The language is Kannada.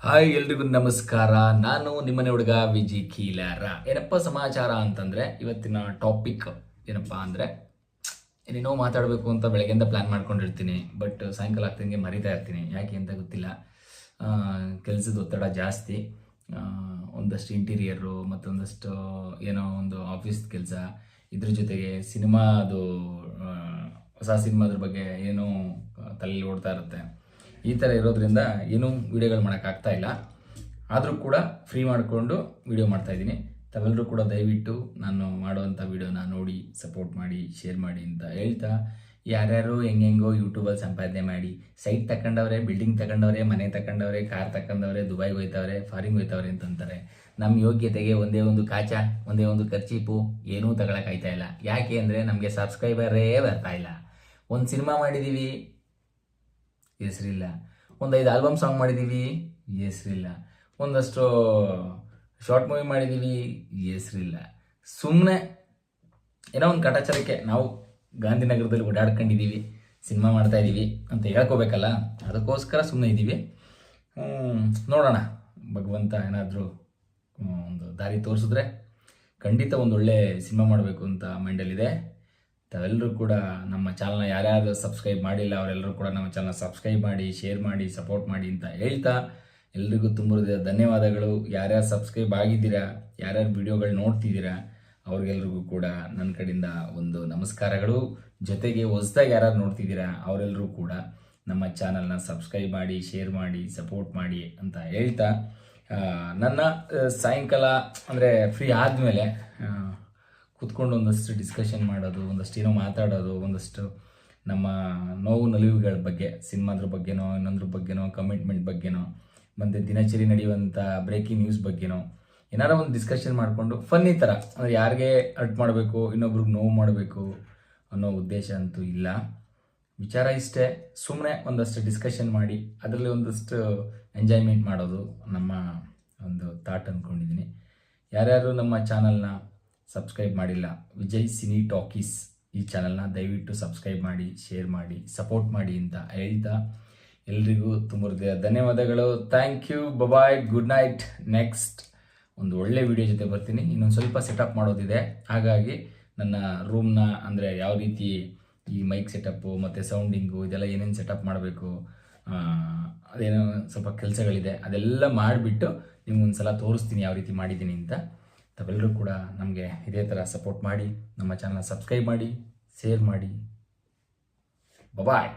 ಹಾಯ್ ಎಲ್ರಿಗೂ ನಮಸ್ಕಾರ. ನಾನು ನಿಮ್ಮನೆ ಹುಡುಗ ವಿಜಿ ಕೀಲಾರ. ಏನಪ್ಪ ಸಮಾಚಾರ ಅಂತಂದರೆ ಇವತ್ತಿನ ಟಾಪಿಕ್ ಏನಪ್ಪ ಅಂದರೆ ಏನೇನೋ ಮಾತಾಡಬೇಕು ಅಂತ ಬೆಳಗ್ಗೆಯಿಂದ ಪ್ಲ್ಯಾನ್ ಮಾಡ್ಕೊಂಡಿರ್ತೀನಿ. ಬಟ್ ಸಾಯಂಕಾಲ ಆಗ್ತಂಗೆ ಮರಿತಾ ಇರ್ತೀನಿ. ಯಾಕೆ ಅಂತ ಗೊತ್ತಿಲ್ಲ. ಕೆಲಸದ ಒತ್ತಡ ಜಾಸ್ತಿ. ಒಂದಷ್ಟು ಇಂಟೀರಿಯರು ಮತ್ತೊಂದಷ್ಟು ಏನೋ ಒಂದು ಆಫೀಸ್ ಕೆಲಸ, ಇದ್ರ ಜೊತೆಗೆ ಸಿನಿಮಾದು ಹೊಸ ಸಿನಿಮಾದ್ರ ಬಗ್ಗೆ ಏನೋ ತಲೆಯಲ್ಲಿ ಓಡ್ತಾ ಇರುತ್ತೆ. ಈ ಥರ ಇರೋದ್ರಿಂದ ಏನೂ ವೀಡಿಯೋಗಳು ಮಾಡೋಕ್ಕಾಗ್ತಾ ಇಲ್ಲ. ಆದರೂ ಕೂಡ ಫ್ರೀ ಮಾಡಿಕೊಂಡು ವೀಡಿಯೋ ಮಾಡ್ತಾಯಿದ್ದೀನಿ. ತಾವೆಲ್ಲರೂ ಕೂಡ ದಯವಿಟ್ಟು ನಾನು ಮಾಡುವಂಥ ವೀಡಿಯೋನ ನೋಡಿ ಸಪೋರ್ಟ್ ಮಾಡಿ, ಶೇರ್ ಮಾಡಿ ಅಂತ ಹೇಳ್ತಾ, ಯಾರ್ಯಾರು ಹೆಂಗೆಂಗೋ ಯೂಟ್ಯೂಬಲ್ಲಿ ಸಂಪಾದನೆ ಮಾಡಿ ಸೈಟ್ ತಗೊಂಡವ್ರೆ, ಬಿಲ್ಡಿಂಗ್ ತಗೊಂಡವ್ರೆ, ಮನೆ ತಗೊಂಡವ್ರೆ, ಕಾರ್ ತಗೊಂಡವ್ರೆ, ದುಬೈಗೆ ಹೋಯ್ತವ್ರೆ, ಫಾರಿನ್ಗೆ ಹೋಯ್ತವ್ರೆ ಅಂತಂತಾರೆ. ನಮ್ಮ ಯೋಗ್ಯತೆಗೆ ಒಂದೇ ಒಂದು ಕಾಚ, ಒಂದೇ ಒಂದು ಖರ್ಚೀಪು ಏನೂ ತಗೊಳಕ್ಕಾಯ್ತಾ ಇಲ್ಲ. ಯಾಕೆ ಅಂದರೆ ನಮಗೆ ಸಬ್ಸ್ಕ್ರೈಬರೇ ಬರ್ತಾ ಇಲ್ಲ. ಒಂದು ಸಿನಿಮಾ ಮಾಡಿದ್ದೀವಿ, ಹೆಸರಿಲ್ಲ. ಒಂದು 5 ಆಲ್ಬಮ್ ಸಾಂಗ್ ಮಾಡಿದ್ದೀವಿ, ಹೆಸರಿಲ್ಲ. ಒಂದಷ್ಟು ಶಾರ್ಟ್ ಮೂವಿ ಮಾಡಿದ್ದೀವಿ, ಹೆಸರಿಲ್ಲ. ಸುಮ್ಮನೆ ಏನೋ ಒಂದು ಕಟಾಚಾರಕ್ಕೆ ನಾವು ಗಾಂಧಿನಗರದಲ್ಲಿ ಓಡಾಡ್ಕೊಂಡಿದ್ದೀವಿ, ಸಿನಿಮಾ ಮಾಡ್ತಾಯಿದ್ದೀವಿ ಅಂತ ಹೇಳ್ಕೋಬೇಕಲ್ಲ, ಅದಕ್ಕೋಸ್ಕರ ಸುಮ್ಮನೆ ಇದ್ದೀವಿ. ನೋಡೋಣ, ಭಗವಂತ ಏನಾದರೂ ಒಂದು ದಾರಿ ತೋರಿಸಿದ್ರೆ ಖಂಡಿತ ಒಂದೊಳ್ಳೆ ಸಿನಿಮಾ ಮಾಡಬೇಕು ಅಂತ ಮೈಂಡಲ್ಲಿದೆ. ತಾವೆಲ್ಲರೂ ಕೂಡ ನಮ್ಮ ಚಾನಲ್ನ ಯಾರ್ಯಾರು ಸಬ್ಸ್ಕ್ರೈಬ್ ಮಾಡಿಲ್ಲ ಅವರೆಲ್ಲರೂ ಕೂಡ ನಮ್ಮ ಚಾನಲ್ ಸಬ್ಸ್ಕ್ರೈಬ್ ಮಾಡಿ, ಶೇರ್ ಮಾಡಿ, ಸಪೋರ್ಟ್ ಮಾಡಿ ಅಂತ ಹೇಳ್ತಾ, ಎಲ್ರಿಗೂ ತುಂಬ ಧನ್ಯವಾದಗಳು. ಯಾರ್ಯಾರು ಸಬ್ಸ್ಕ್ರೈಬ್ ಆಗಿದ್ದೀರಾ, ಯಾರ್ಯಾರು ವಿಡಿಯೋಗಳು ನೋಡ್ತಿದ್ದೀರಾ, ಅವ್ರಿಗೆಲ್ರಿಗೂ ಕೂಡ ನನ್ನ ಕಡೆಯಿಂದ ಒಂದು ನಮಸ್ಕಾರಗಳು. ಜೊತೆಗೆ ಹೊಸದಾಗಿ ಯಾರ್ಯಾರು ನೋಡ್ತಿದ್ದೀರಾ ಅವರೆಲ್ಲರೂ ಕೂಡ ನಮ್ಮ ಚಾನಲ್ನ ಸಬ್ಸ್ಕ್ರೈಬ್ ಮಾಡಿ, ಶೇರ್ ಮಾಡಿ, ಸಪೋರ್ಟ್ ಮಾಡಿ ಅಂತ ಹೇಳ್ತಾ, ನನ್ನ ಸಾಯಂಕಾಲ ಅಂದರೆ ಫ್ರೀ ಆದಮೇಲೆ ಕೂತ್ಕೊಂಡು ಒಂದಷ್ಟು ಡಿಸ್ಕಷನ್ ಮಾಡೋದು, ಒಂದಷ್ಟು ಏನೋ ಮಾತಾಡೋದು, ಒಂದಷ್ಟು ನಮ್ಮ ನೋವು ನಲಿವುಗಳ ಬಗ್ಗೆ, ಸಿನಿಮಾದ್ರ ಬಗ್ಗೆನೋ, ಇನ್ನೊಂದ್ರ ಬಗ್ಗೆನೋ, ಕಮಿಟ್ಮೆಂಟ್ ಬಗ್ಗೆನೋ, ಮತ್ತು ದಿನಚರಿ ನಡೆಯುವಂಥ ಬ್ರೇಕಿಂಗ್ ನ್ಯೂಸ್ ಬಗ್ಗೆನೋ ಏನಾರ ಒಂದು ಡಿಸ್ಕಷನ್ ಮಾಡಿಕೊಂಡು ಫನ್ನಿ ಥರ, ಅಂದರೆ ಯಾರಿಗೆ ಹರ್ಟ್ ಮಾಡಬೇಕು, ಇನ್ನೊಬ್ರಿಗೆ ನೋವು ಮಾಡಬೇಕು ಅನ್ನೋ ಉದ್ದೇಶ ಅಂತೂ ಇಲ್ಲ. ವಿಚಾರ ಇಷ್ಟೇ, ಸುಮ್ಮನೆ ಒಂದಷ್ಟು ಡಿಸ್ಕಷನ್ ಮಾಡಿ ಅದರಲ್ಲಿ ಒಂದಷ್ಟು ಎಂಜಾಯ್ಮೆಂಟ್ ಮಾಡೋದು ನಮ್ಮ ಒಂದು ಥಾಟ್ ಅಂದ್ಕೊಂಡಿದ್ದೀನಿ. ಯಾರ್ಯಾರು ನಮ್ಮ ಚಾನಲ್ನ ಸಬ್ಸ್ಕ್ರೈಬ್ ಮಾಡಿಲ್ಲ, ವಿಜಯ್ ಸಿನಿ ಟಾಕೀಸ್ ಈ ಚಾನಲ್ನ ದಯವಿಟ್ಟು ಸಬ್ಸ್ಕ್ರೈಬ್ ಮಾಡಿ, ಶೇರ್ ಮಾಡಿ, ಸಪೋರ್ಟ್ ಮಾಡಿ ಅಂತ ಹೇಳ್ತಾ, ಎಲ್ರಿಗೂ ತುಂಬ ಧನ್ಯವಾದಗಳು. Thank you, bye, good night. Next ಒಂದು ಒಳ್ಳೆ ವಿಡಿಯೋ ಜೊತೆ ಬರ್ತೀನಿ. ಇನ್ನೊಂದು ಸ್ವಲ್ಪ ಸೆಟಪ್ ಮಾಡೋದಿದೆ, ಹಾಗಾಗಿ ನನ್ನ ರೂಮ್ನ ಅಂದರೆ ಯಾವ ರೀತಿ ಈ ಮೈಕ್ ಸೆಟಪ್ಪು ಮತ್ತು ಸೌಂಡಿಂಗು ಇದೆಲ್ಲ ಏನೇನು ಸೆಟಪ್ ಮಾಡಬೇಕು, ಅದೇನೋ ಸ್ವಲ್ಪ ಕೆಲಸಗಳಿದೆ, ಅದೆಲ್ಲ ಮಾಡಿಬಿಟ್ಟು ನಿಮ್ಗೊಂದು ಸಲ ತೋರಿಸ್ತೀನಿ ಯಾವ ರೀತಿ ಮಾಡಿದ್ದೀನಿ ಅಂತ. ತಾವೆಲ್ಲರೂ ಕೂಡ ನಮಗೆ ಇದೇ ಥರ ಸಪೋರ್ಟ್ ಮಾಡಿ, ನಮ್ಮ ಚಾನಲ್ ಸಬ್ಸ್ಕ್ರೈಬ್ ಮಾಡಿ, ಶೇರ್ ಮಾಡಿ. ಬಾಯ್.